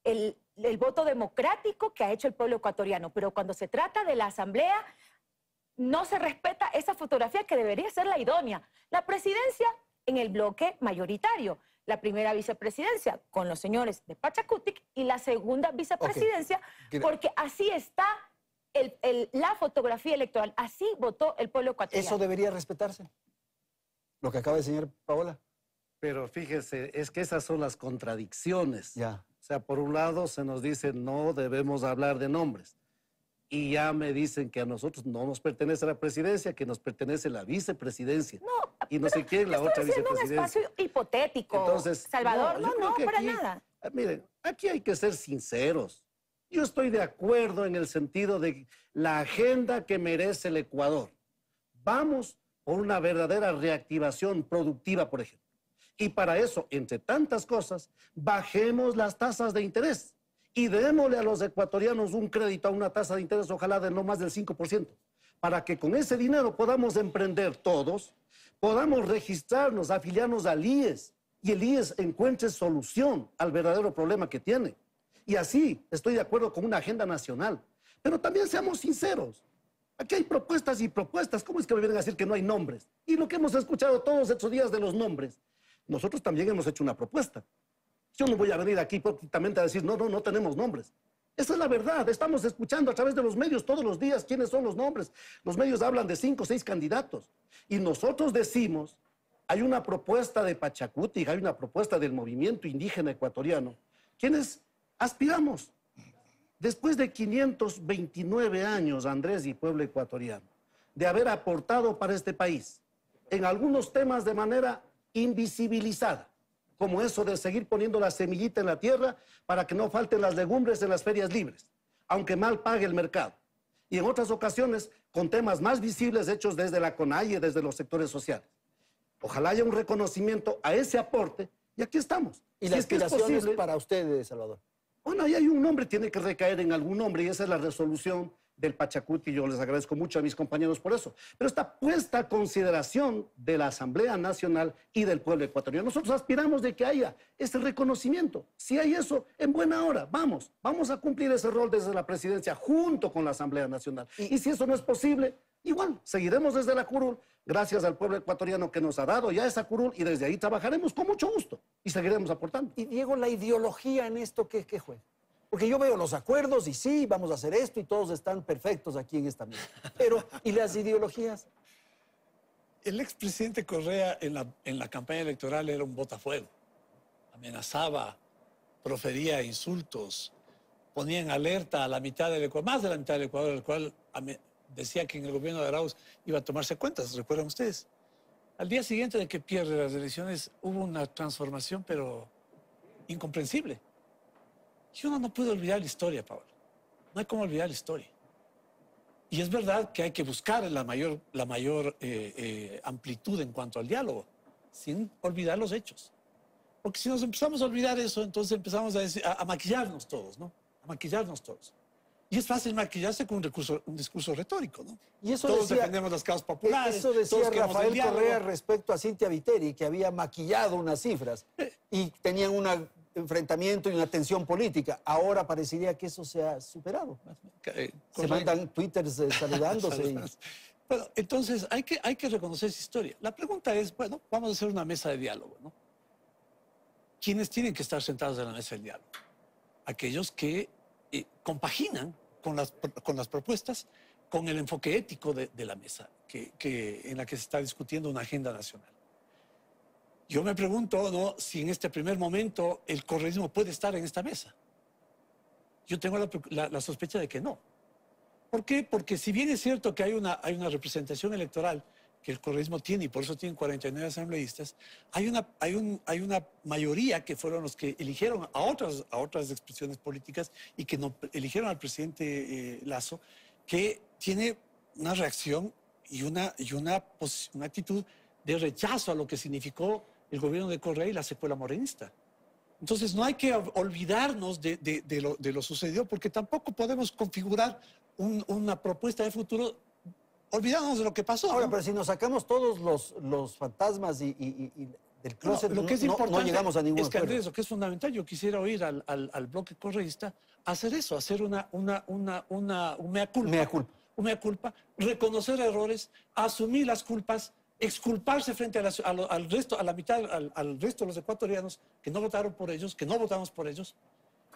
[SPEAKER 4] el voto democrático que ha hecho el pueblo ecuatoriano, pero cuando se trata de la Asamblea no se respeta esa fotografía que debería ser la idónea. La presidencia en el bloque mayoritario, la primera vicepresidencia con los señores de Pachacutic y la segunda vicepresidencia, porque así está la fotografía electoral, así votó el pueblo ecuatoriano.
[SPEAKER 2] ¿Eso debería respetarse? Lo que acaba de señalar Paola.
[SPEAKER 7] Pero fíjese, es que esas son las contradicciones.
[SPEAKER 2] Ya.
[SPEAKER 7] O sea, por un lado se nos dice no debemos hablar de nombres. Y ya me dicen que a nosotros no nos pertenece la presidencia, que nos pertenece la vicepresidencia.
[SPEAKER 4] No,
[SPEAKER 7] y no sé quién la otra vicepresidencia.
[SPEAKER 4] Un espacio hipotético.
[SPEAKER 7] Entonces,
[SPEAKER 4] Salvador, no, para
[SPEAKER 7] aquí,
[SPEAKER 4] nada.
[SPEAKER 7] Miren, aquí hay que ser sinceros. Yo estoy de acuerdo en el sentido de la agenda que merece el Ecuador. Vamos por una verdadera reactivación productiva, por ejemplo. Y para eso, entre tantas cosas, bajemos las tasas de interés. Y démosle a los ecuatorianos un crédito a una tasa de interés, ojalá de no más del 5%, para que con ese dinero podamos emprender todos, podamos registrarnos, afiliarnos al IES, y el IES encuentre solución al verdadero problema que tiene. Y así estoy de acuerdo con una agenda nacional. Pero también seamos sinceros. Aquí hay propuestas y propuestas. ¿Cómo es que me vienen a decir que no hay nombres? Y lo que hemos escuchado todos estos días de los nombres, nosotros también hemos hecho una propuesta. Yo no voy a venir aquí hipócritamente a decir, no tenemos nombres. Esa es la verdad. Estamos escuchando a través de los medios todos los días quiénes son los nombres. Los medios hablan de 5 o 6 candidatos. Y nosotros decimos, hay una propuesta de Pachacutic, hay una propuesta del movimiento indígena ecuatoriano. ¿Quiénes aspiramos? Después de 529 años, Andrés y pueblo ecuatoriano, de haber aportado para este país, en algunos temas de manera invisibilizada, como eso de seguir poniendo la semillita en la tierra para que no falten las legumbres en las ferias libres, aunque mal pague el mercado. Y en otras ocasiones, con temas más visibles hechos desde la CONAIE, desde los sectores sociales. Ojalá haya un reconocimiento a ese aporte, y aquí estamos.
[SPEAKER 2] ¿Y las aspiraciones para ustedes, Salvador?
[SPEAKER 7] Bueno, ahí hay un nombre, tiene que recaer en algún nombre, y esa es la resolución del Pachacutic, y yo les agradezco mucho a mis compañeros por eso. Pero está puesta a consideración de la Asamblea Nacional y del pueblo ecuatoriano. Nosotros aspiramos de que haya ese reconocimiento. Si hay eso, en buena hora, vamos a cumplir ese rol desde la presidencia junto con la Asamblea Nacional. Y si eso no es posible, igual, seguiremos desde la curul, gracias al pueblo ecuatoriano que nos ha dado ya esa curul, y desde ahí trabajaremos con mucho gusto y seguiremos aportando.
[SPEAKER 2] Y Diego, la ideología en esto, ¿qué juega? Porque yo veo los acuerdos y sí, vamos a hacer esto y todos están perfectos aquí en esta mesa. Pero, ¿y las ideologías?
[SPEAKER 5] El expresidente Correa en la campaña electoral era un botafuego. Amenazaba, profería insultos, ponía en alerta a la mitad del Ecuador, más de la mitad del Ecuador, el cual decía que en el gobierno de Arauz iba a tomarse cuentas, ¿recuerdan ustedes? Al día siguiente de que pierde las elecciones hubo una transformación, pero incomprensible. Y uno no puede olvidar la historia, Pablo. No hay cómo olvidar la historia. Y es verdad que hay que buscar la mayor amplitud en cuanto al diálogo, sin olvidar los hechos. Porque si nos empezamos a olvidar eso, entonces empezamos a maquillarnos todos, ¿no? A maquillarnos todos. Y es fácil maquillarse con un discurso retórico, ¿no?
[SPEAKER 2] Y eso
[SPEAKER 5] todos
[SPEAKER 2] decía,
[SPEAKER 5] defendemos las causas populares.
[SPEAKER 2] Eso decía Rafael Correa
[SPEAKER 5] diálogo.
[SPEAKER 2] respecto a Cintia Viteri, que había maquillado unas cifras y tenían un enfrentamiento y una tensión política. Ahora parecería que eso se ha superado. Se mandan twitters saludándose.
[SPEAKER 5] Bueno, entonces hay que reconocer esa historia. La pregunta es, bueno, vamos a hacer una mesa de diálogo, ¿no? ¿Quiénes tienen que estar sentados en la mesa del diálogo? Aquellos que compaginan con las propuestas, con el enfoque ético de la mesa en la que se está discutiendo una agenda nacional. Yo me pregunto, ¿no?, si en este primer momento el correísmo puede estar en esta mesa. Yo tengo la sospecha de que no. ¿Por qué? Porque si bien es cierto que hay una representación electoral que el correísmo tiene, y por eso tienen 49 asambleístas, hay una mayoría que fueron los que eligieron a otras expresiones políticas y que no eligieron al presidente Lasso, que tiene una reacción y una actitud de rechazo a lo que significó el gobierno de Correa y la secuela morenista. Entonces no hay que olvidarnos de lo sucedido, porque tampoco podemos configurar una propuesta de futuro olvidándonos de lo que pasó.
[SPEAKER 2] Ahora,
[SPEAKER 5] ¿no?
[SPEAKER 2] pero si nos sacamos todos los fantasmas y del closet,
[SPEAKER 5] lo que es importante
[SPEAKER 2] no llegamos a ningún
[SPEAKER 5] es que,
[SPEAKER 2] acuerdo.
[SPEAKER 5] Andrés, lo que es fundamental, yo quisiera oír al bloque correísta hacer eso, hacer un mea culpa. Un mea culpa, reconocer errores, asumir las culpas, exculparse frente al resto, a la mitad, al resto de los ecuatorianos que no votaron por ellos, que no votamos por ellos,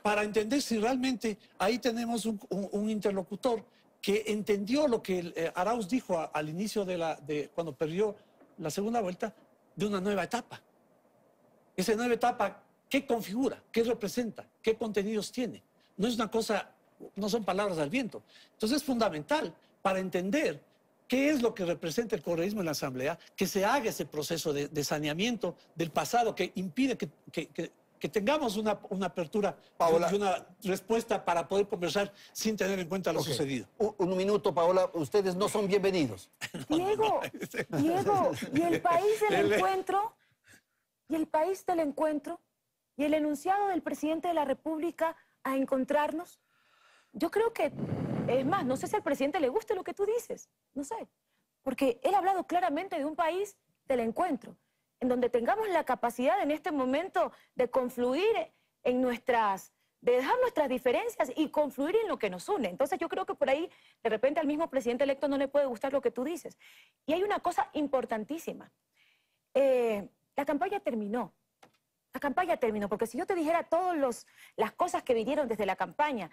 [SPEAKER 5] para entender si realmente ahí tenemos un interlocutor que entendió lo que Arauz dijo al inicio cuando perdió la segunda vuelta, de una nueva etapa. Esa nueva etapa, ¿qué configura? ¿Qué representa? ¿Qué contenidos tiene? No es una cosa, no son palabras al viento. Entonces es fundamental para entender qué es lo que representa el correísmo en la Asamblea, que se haga ese proceso de saneamiento del pasado que impide que tengamos una apertura y una respuesta para poder conversar sin tener en cuenta lo sucedido.
[SPEAKER 2] Un minuto, Paola. Ustedes no son bienvenidos.
[SPEAKER 4] Diego, y el país del encuentro, y el enunciado del presidente de la República a encontrarnos. Yo creo que, es más, no sé si al presidente le guste lo que tú dices, no sé, porque él ha hablado claramente de un país del encuentro, en donde tengamos la capacidad en este momento de confluir de dejar nuestras diferencias y confluir en lo que nos une. Entonces yo creo que por ahí, de repente al mismo presidente electo no le puede gustar lo que tú dices. Y hay una cosa importantísima. La campaña terminó. La campaña terminó, porque si yo te dijera todas las cosas que vinieron desde la campaña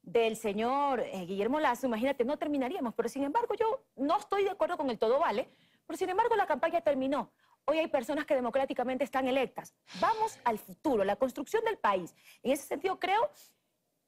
[SPEAKER 4] del señor Guillermo Lasso, imagínate, no terminaríamos. Pero sin embargo yo no estoy de acuerdo con el todo vale, pero sin embargo la campaña terminó. Hoy hay personas que democráticamente están electas. Vamos al futuro, la construcción del país. En ese sentido creo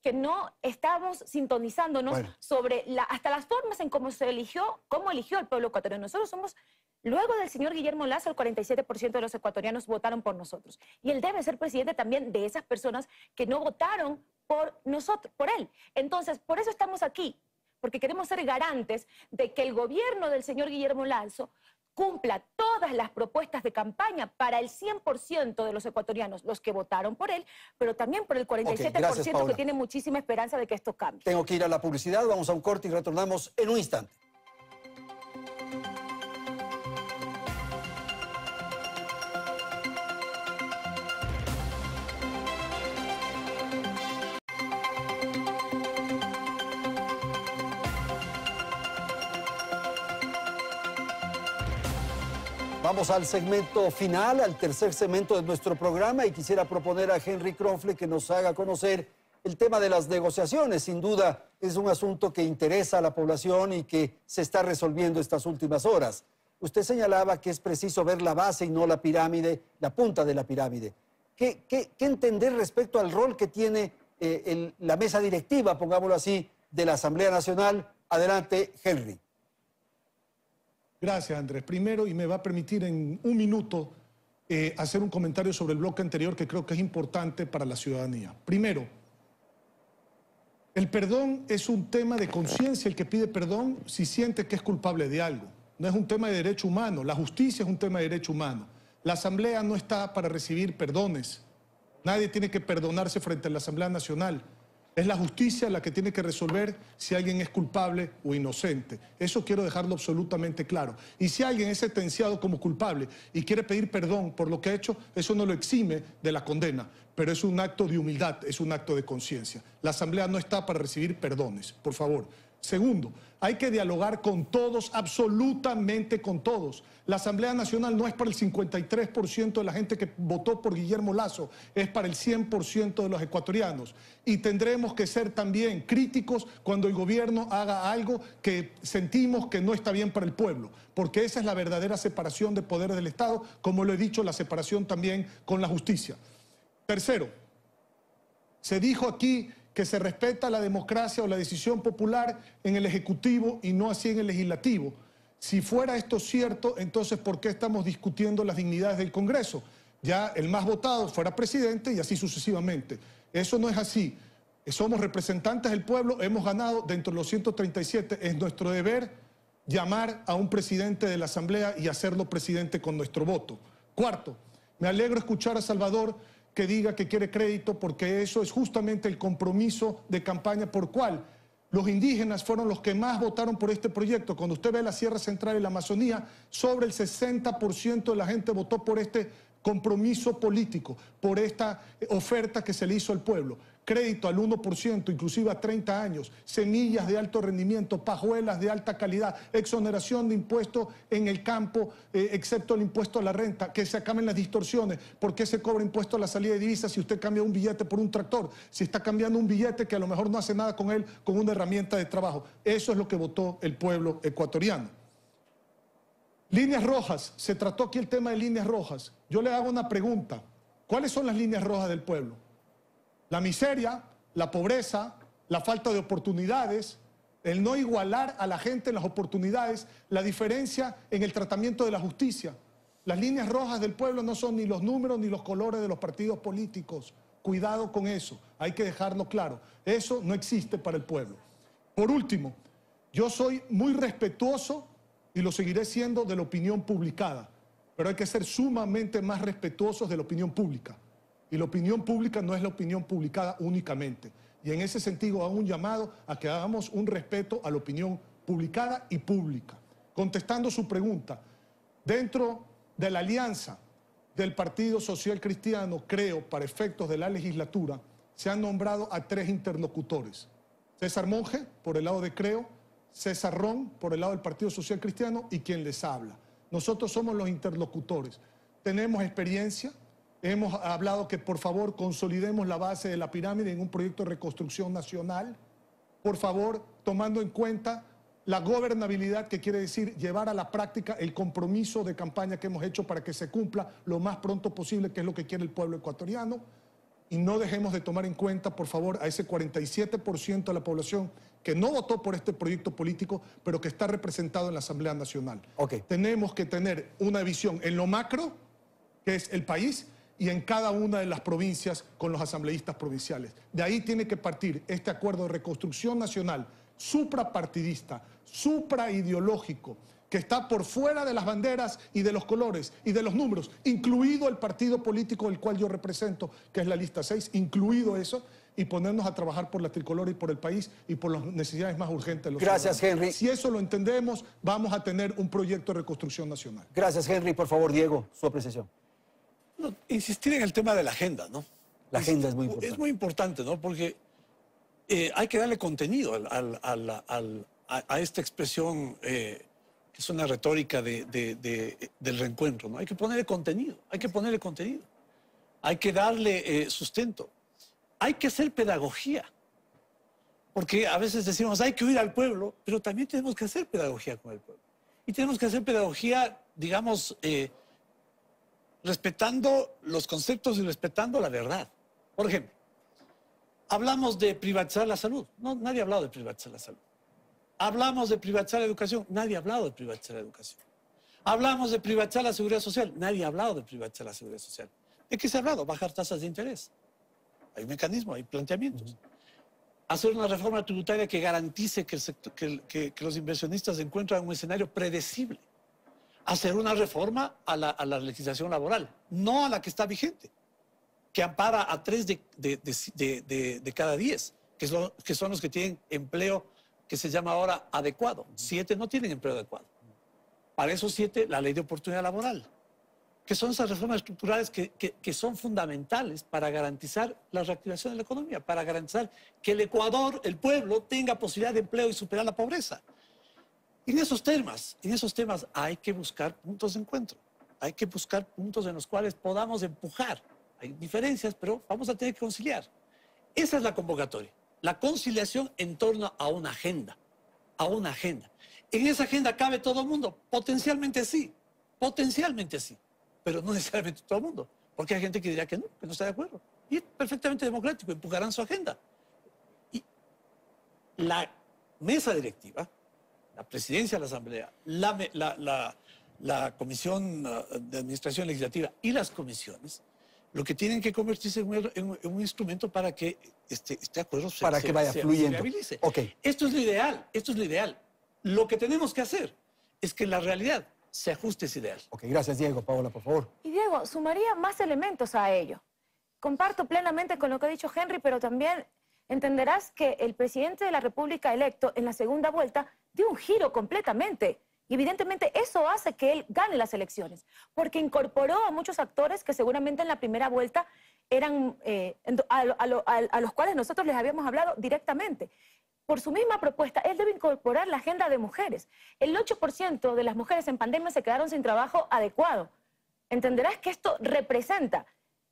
[SPEAKER 4] que no estamos sintonizándonos sobre hasta las formas en cómo eligió el pueblo ecuatoriano. Nosotros somos, luego del señor Guillermo Lasso, el 47% de los ecuatorianos votaron por nosotros. Y él debe ser presidente también de esas personas que no votaron por nosotros, por él. Entonces, por eso estamos aquí, porque queremos ser garantes de que el gobierno del señor Guillermo Lasso cumpla todas las propuestas de campaña para el 100% de los ecuatorianos, los que votaron por él, pero también por el 47% que tiene muchísima esperanza de que esto cambie.
[SPEAKER 2] Tengo que ir a la publicidad, vamos a un corte y retornamos en un instante. Vamos al segmento final, al tercer segmento de nuestro programa, y quisiera proponer a Henry Krofle que nos haga conocer el tema de las negociaciones. Sin duda es un asunto que interesa a la población y que se está resolviendo estas últimas horas. Usted señalaba que es preciso ver la base y no la pirámide, la punta de la pirámide. ¿Qué entender respecto al rol que tiene la mesa directiva, pongámoslo así, de la Asamblea Nacional? Adelante, Henry.
[SPEAKER 6] Gracias, Andrés. Primero, y me va a permitir en un minuto hacer un comentario sobre el bloque anterior que creo que es importante para la ciudadanía. Primero, el perdón es un tema de conciencia. El que pide perdón si siente que es culpable de algo. No es un tema de derecho humano. La justicia es un tema de derecho humano. La Asamblea no está para recibir perdones. Nadie tiene que perdonarse frente a la Asamblea Nacional. Es la justicia la que tiene que resolver si alguien es culpable o inocente. Eso quiero dejarlo absolutamente claro. Y si alguien es sentenciado como culpable y quiere pedir perdón por lo que ha hecho, eso no lo exime de la condena. Pero es un acto de humildad, es un acto de conciencia. La Asamblea no está para recibir perdones, por favor. Segundo, hay que dialogar con todos, absolutamente con todos. La Asamblea Nacional no es para el 53% de la gente que votó por Guillermo Lasso, es para el 100% de los ecuatorianos. Y tendremos que ser también críticos cuando el gobierno haga algo que sentimos que no está bien para el pueblo, porque esa es la verdadera separación de poderes del Estado, como lo he dicho, la separación también con la justicia. Tercero, se dijo aquí que se respeta la democracia o la decisión popular en el Ejecutivo y no así en el Legislativo. Si fuera esto cierto, entonces ¿por qué estamos discutiendo las dignidades del Congreso? Ya el más votado fuera presidente y así sucesivamente. Eso no es así. Somos representantes del pueblo, hemos ganado dentro de los 137. Es nuestro deber llamar a un presidente de la Asamblea y hacerlo presidente con nuestro voto. Cuarto, me alegro escuchar a Salvador que diga que quiere crédito, porque eso es justamente el compromiso de campaña por cual los indígenas fueron los que más votaron por este proyecto. Cuando usted ve la Sierra Central y la Amazonía, sobre el 60% de la gente votó por este compromiso político, por esta oferta que se le hizo al pueblo. Crédito al 1%, inclusive a 30 años, semillas de alto rendimiento, pajuelas de alta calidad, exoneración de impuestos en el campo, excepto el impuesto a la renta, que se acaben las distorsiones. ¿Por qué se cobra impuesto a la salida de divisas si usted cambia un billete por un tractor? Si está cambiando un billete que a lo mejor no hace nada con él, con una herramienta de trabajo. Eso es lo que votó el pueblo ecuatoriano. Líneas rojas, se trató aquí el tema de líneas rojas. Yo le hago una pregunta. ¿Cuáles son las líneas rojas del pueblo? La miseria, la pobreza, la falta de oportunidades, el no igualar a la gente en las oportunidades, la diferencia en el tratamiento de la justicia. Las líneas rojas del pueblo no son ni los números ni los colores de los partidos políticos. Cuidado con eso, hay que dejarlo claro. Eso no existe para el pueblo. Por último, yo soy muy respetuoso y lo seguiré siendo de la opinión publicada, pero hay que ser sumamente más respetuosos de la opinión pública. Y la opinión pública no es la opinión publicada únicamente. Y en ese sentido hago un llamado a que hagamos un respeto a la opinión publicada y pública. Contestando su pregunta, dentro de la alianza del Partido Social Cristiano, creo, para efectos de la legislatura, se han nombrado a 3 interlocutores. César Monge, por el lado de Creo, César Ron, por el lado del Partido Social Cristiano, y quien les habla. Nosotros somos los interlocutores. Tenemos experiencia. Hemos hablado que por favor consolidemos la base de la pirámide en un proyecto de reconstrucción nacional. Por favor, tomando en cuenta la gobernabilidad, que quiere decir llevar a la práctica el compromiso de campaña que hemos hecho para que se cumpla lo más pronto posible, que es lo que quiere el pueblo ecuatoriano. Y no dejemos de tomar en cuenta, por favor, a ese 47% de la población que no votó por este proyecto político, pero que está representado en la Asamblea Nacional. Tenemos que tener una visión en lo macro, que es el país, y en cada una de las provincias con los asambleístas provinciales. De ahí tiene que partir este acuerdo de reconstrucción nacional suprapartidista, supraideológico, que está por fuera de las banderas y de los colores y de los números, incluido el partido político del cual yo represento, que es la lista 6, incluido eso, y ponernos a trabajar por la tricolor y por el país y por las necesidades más urgentes de los
[SPEAKER 2] Gracias,
[SPEAKER 6] ciudadanos.
[SPEAKER 2] Henry.
[SPEAKER 6] Si eso lo entendemos, vamos a tener un proyecto de reconstrucción nacional.
[SPEAKER 2] Gracias, Henry. Por favor, Diego, su apreciación.
[SPEAKER 5] No, insistir en el tema de la agenda, ¿no?
[SPEAKER 2] La agenda es muy importante.
[SPEAKER 5] Es muy importante, ¿no? Porque hay que darle contenido a esta expresión que es una retórica del reencuentro, ¿no? Hay que ponerle contenido, hay que ponerle contenido. Hay que darle sustento. Hay que hacer pedagogía. Porque a veces decimos, hay que oír al pueblo, pero también tenemos que hacer pedagogía con el pueblo. Y tenemos que hacer pedagogía, digamos, respetando los conceptos y respetando la verdad. Por ejemplo, hablamos de privatizar la salud. No, nadie ha hablado de privatizar la salud. Hablamos de privatizar la educación. Nadie ha hablado de privatizar la educación. Hablamos de privatizar la seguridad social. Nadie ha hablado de privatizar la seguridad social. ¿De qué se ha hablado? Bajar tasas de interés. Hay un mecanismo, hay planteamientos. Hacer una reforma tributaria que garantice que los inversionistas encuentran un escenario predecible. Hacer una reforma a la legislación laboral, no a la que está vigente, que ampara a 3 de cada 10, que son los que tienen empleo que se llama ahora adecuado. 7 no tienen empleo adecuado. Para esos 7, la ley de oportunidad laboral, que son esas reformas estructurales que son fundamentales para garantizar la reactivación de la economía, para garantizar que el Ecuador, el pueblo, tenga posibilidad de empleo y superar la pobreza. Y en esos temas hay que buscar puntos de encuentro, hay que buscar puntos en los cuales podamos empujar. Hay diferencias, pero vamos a tener que conciliar. Esa es la convocatoria, la conciliación en torno a una agenda, En esa agenda cabe todo el mundo, potencialmente sí, pero no necesariamente todo el mundo, porque hay gente que dirá que no está de acuerdo. Y es perfectamente democrático, empujarán su agenda. la mesa directiva, la presidencia de la Asamblea, la Comisión de Administración Legislativa y las comisiones, lo que tienen que convertirse en un instrumento para que este acuerdo
[SPEAKER 2] que vaya fluyendo.
[SPEAKER 5] se viabilice.
[SPEAKER 2] Okay.
[SPEAKER 5] Esto es lo ideal, esto es lo ideal. Lo que tenemos que hacer es que la realidad se ajuste a ese ideal.
[SPEAKER 2] Ok, gracias Diego. Paola, por favor.
[SPEAKER 4] Y Diego, sumaría más elementos a ello. Comparto plenamente con lo que ha dicho Henry, pero también entenderás que el presidente de la República electo en la segunda vuelta dio un giro completamente. Y evidentemente eso hace que él gane las elecciones, porque incorporó a muchos actores que seguramente en la primera vuelta eran a los cuales nosotros les habíamos hablado directamente. Por su misma propuesta, él debe incorporar la agenda de mujeres. El 8% de las mujeres en pandemia se quedaron sin trabajo adecuado. Entenderás que esto representa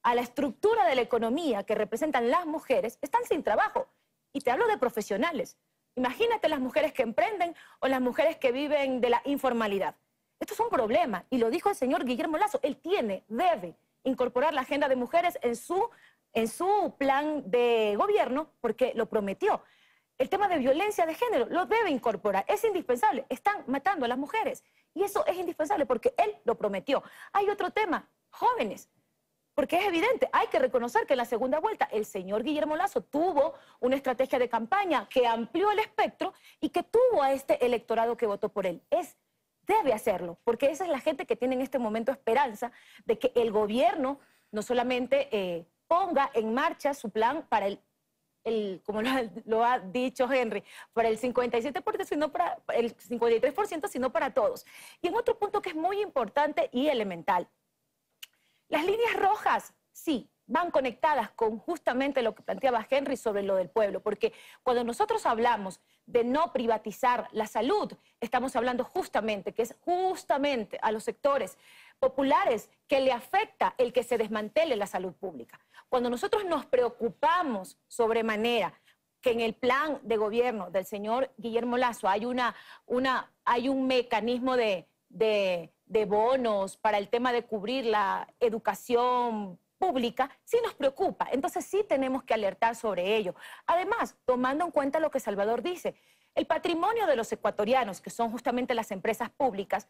[SPEAKER 4] a la estructura de la economía que representan las mujeres, están sin trabajo. Y te hablo de profesionales. Imagínate las mujeres que emprenden o las mujeres que viven de la informalidad. Esto es un problema, y lo dijo el señor Guillermo Lasso. Él debe incorporar la agenda de mujeres en su plan de gobierno, porque lo prometió. El tema de violencia de género lo debe incorporar, es indispensable. Están matando a las mujeres y eso es indispensable porque él lo prometió. Hay otro tema, jóvenes, porque es evidente, hay que reconocer que en la segunda vuelta el señor Guillermo Lasso tuvo una estrategia de campaña que amplió el espectro y que tuvo a este electorado que votó por él. Debe hacerlo, porque esa es la gente que tiene en este momento esperanza de que el gobierno no solamente ponga en marcha su plan para como lo ha dicho Henry, para el 57%, sino para el 53%, sino para todos. Y en otro punto que es muy importante y elemental, las líneas rojas, sí, van conectadas con justamente lo que planteaba Henry sobre lo del pueblo, porque cuando nosotros hablamos de no privatizar la salud, estamos hablando justamente que es justamente a los sectores populares que le afecta el que se desmantele la salud pública. Cuando nosotros nos preocupamos sobremanera que en el plan de gobierno del señor Guillermo Lasso hay un mecanismo de bonos para el tema de cubrir la educación pública, sí nos preocupa. Entonces sí tenemos que alertar sobre ello. Además, tomando en cuenta lo que Salvador dice, el patrimonio de los ecuatorianos, que son justamente las empresas públicas,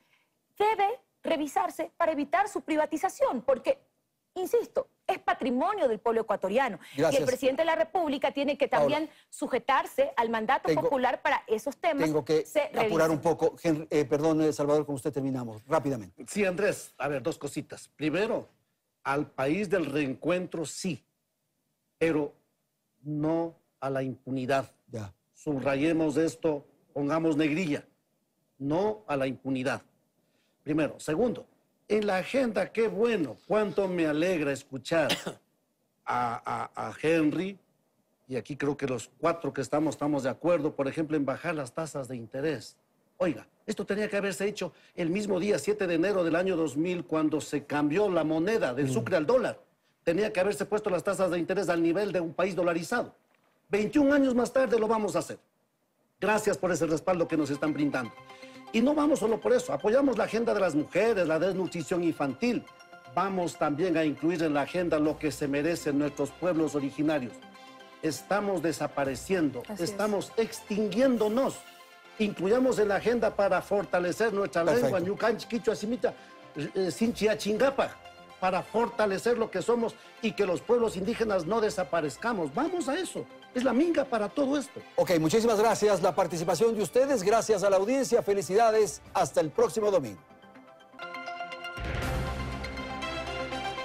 [SPEAKER 4] debe revisarse para evitar su privatización, porque, insisto, es patrimonio del pueblo ecuatoriano.
[SPEAKER 2] Gracias.
[SPEAKER 4] Y el presidente de la República tiene que también sujetarse al mandato popular para esos temas.
[SPEAKER 2] Tengo que apurar un poco. Perdón, Salvador, con usted terminamos. Rápidamente.
[SPEAKER 7] Sí, Andrés. A ver, dos cositas. Primero, al país del reencuentro sí, pero no a la impunidad.
[SPEAKER 2] Ya.
[SPEAKER 7] Subrayemos esto, pongamos negrilla. No a la impunidad. Primero. Segundo, en la agenda, qué bueno, cuánto me alegra escuchar a Henry, y aquí creo que los cuatro que estamos de acuerdo, por ejemplo, en bajar las tasas de interés. Oiga, esto tenía que haberse hecho el mismo día, 7 de enero del año 2000, cuando se cambió la moneda del sucre al dólar. Tenía que haberse puesto las tasas de interés al nivel de un país dolarizado. 21 años más tarde lo vamos a hacer. Gracias por ese respaldo que nos están brindando. Y no vamos solo por eso, apoyamos la agenda de las mujeres, la desnutrición infantil. Vamos también a incluir en la agenda lo que se merecen nuestros pueblos originarios. Estamos desapareciendo, estamos extinguiéndonos. Incluyamos en la agenda para fortalecer nuestra lengua, ñucanchi, quichua, simita, sinchia, chingapa, para fortalecer lo que somos y que los pueblos indígenas no desaparezcamos. Vamos a eso. Es la minga para todo esto.
[SPEAKER 2] Ok, muchísimas gracias. La participación de ustedes, gracias a la audiencia. Felicidades. Hasta el próximo domingo.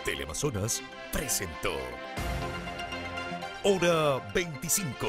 [SPEAKER 1] Teleamazonas presentó Hora 25.